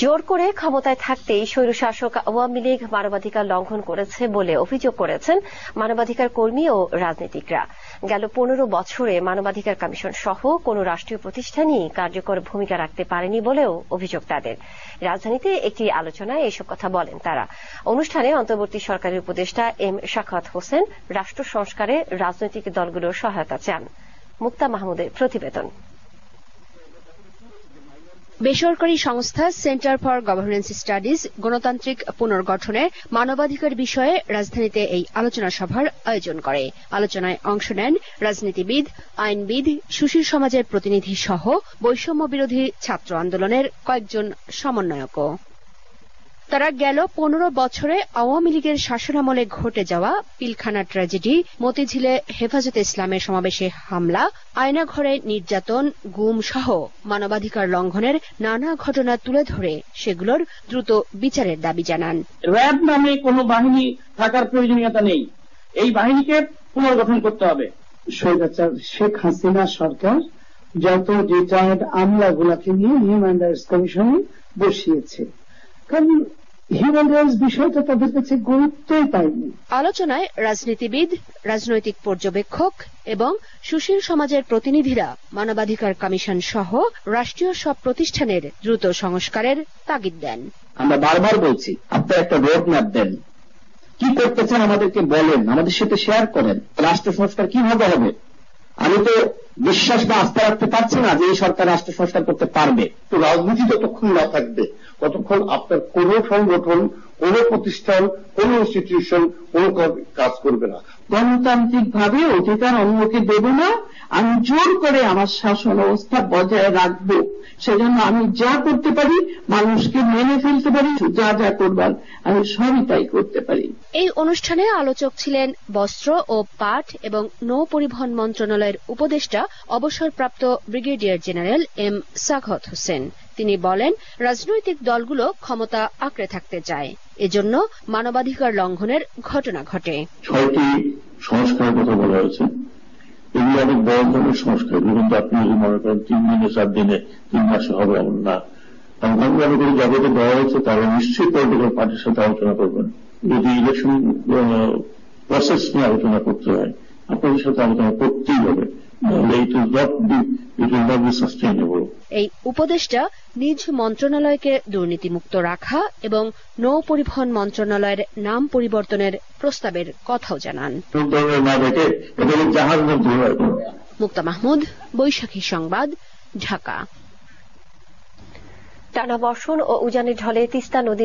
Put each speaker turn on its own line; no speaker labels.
জোর করে ক্ষমতায় থাকতেই স্বৈরশাসক আওয়ামী লীগ মানবাধিকার লঙ্ঘন করেছে বলে অভিযোগ করেছেন মানবাধিকার কর্মী ও রাজনীতিকরা। গেল 15 বছরে মানবাধিকার কমিশন সহ কোন রাষ্ট্রীয় প্রতিষ্ঠানই কার্যকর ভূমিকা রাখতে পারেনি বলেও অভিযোগ তাদের। রাজধানীতে একটি আলোচনায় এসব কথা বলেন তারা। অনুষ্ঠানে অন্তর্বর্তী সরকারের উপদেষ্টা এম সাখাওয়াত হোসেন রাষ্ট্র সংস্কারে রাজনৈতিক দলগুলোর সহায়তা চান। মুক্তা মাহমুদের প্রতিবেদন।
বেসরকারি সংস্থা সেন্টার ফর গভর্নেন্স স্টাডিজ গণতান্ত্রিক পুনর্গঠনের মানবাধিকার বিষয়ে রাজধানীতে এই আলোচনা সভার আয়োজন করে। আলোচনায় অংশ নেন রাজনীতিবিদ, আইনবিদ, সুশীল সমাজের প্রতিনিধি সহ বৈষম্য বিরোধী ছাত্র আন্দোলনের কয়েকজন সমন্বয়কও। তারা গেল 15 বছরে আওয়ামী লীগের শাসনামলে ঘটে যাওয়া পিলখানা ট্র্যাজেডি, মতিঝিলে হেফাজতে ইসলামের সমাবেশে হামলা, আয়নাঘরে নির্যাতন, গুম সহ মানবাধিকার লঙ্ঘনের নানা ঘটনা তুলে ধরে সেগুলোর দ্রুত বিচারের দাবি জানান।
র্যাব নামে কোনো বাহিনী থাকার প্রয়োজনীয়তা নেই, এই বাহিনীকে পুনর্গঠন করতে হবে।
স্বৈরাচার শেখ হাসিনা সরকার যত রিটায়ার্ড আমলাগুলাকে নিয়ে হিউম্যান রাইটস কমিশনে বসিয়েছে, কারণ হিউম্যান রাইটস বিষয়টা তাদের কাছে গুরুত্বই পায়নি।
আলোচনায় রাজনীতিবিদ, রাজনৈতিক পর্যবেক্ষক এবং সুশীল সমাজের প্রতিনিধিরা মানবাধিকার কমিশন সহ রাষ্ট্রীয় সব প্রতিষ্ঠানের দ্রুত সংস্কারের তাগিদ দেন।
আমরা বারবার বলছি, আপনারা একটা রোড ম্যাপ দেন, কি করতে চান আমাদেরকে বলেন, আমাদের সাথে শেয়ার করেন। রাষ্ট্র সংস্কার কিভাবে হবে? আমি তো বিশ্বাস বা আস্থা রাখতে পারছি না যে এই সরকার রাষ্ট্র সংস্কার করতে পারবে।
তো রাজনীতি যতক্ষণ না থাকবে ততক্ষণ আপনার কোন সংগঠন, কোন প্রতিষ্ঠান, কোন ইনস্টিটিউশন কোন কাজ করবে না।
গণতান্ত্রিক ভাবে অধিকার অন্যকে দেব না, আমি জোর করে আমার শাসন অবস্থা বজায় রাখবো। সেজন্য আমি যা করতে পারি মানুষকে মেনে ফেলতে পারি, যা যা করবার আমি সবই তাই করতে পারি।
এই অনুষ্ঠানে আলোচক ছিলেন বস্ত্র ও পাট এবং নৌ পরিবহন মন্ত্রণালয়ের উপদেষ্টা অবসরপ্রাপ্ত brigadier general M Sakhawat Hossain. তিনি বলেন, রাজনৈতিক দলগুলো ক্ষমতা আঁকড়ে থাকতে চায়, এজন্য মানবাধিকার লঙ্ঘনের ঘটনা ঘটে।
6টি সংস্কারের কথা বলা হয়েছে, এগুলো অনেক বড় ধরনের সংস্কার, কিন্তু আপনি যদি মনে করেন 3 দিনে 4 দিনে 3 মাসে হবে এমন না। আমি মনে করি যাদেরকে দেওয়া হয়েছে তারা নিশ্চয়ই পলিটিক্যাল পার্টির সাথে আলোচনা করবেন। যদি ইলেকশন প্রসেস নিয়ে আলোচনা করতে হয় আপনাদের সাথে আলোচনা করতেই হবে,
এই উপদেষ্টা নিজ মন্ত্রণালয়কে দুর্নীতিমুক্ত রাখা এবং নৌ পরিবহন মন্ত্রণালয়ের নাম পরিবর্তনের প্রস্তাবের কথাও জানান। মুক্তা মাহমুদ, বৈশাখী সংবাদ, ঢাকা।
টানা বর্ষণ ও উজানের ঢলে তিস্তা নদী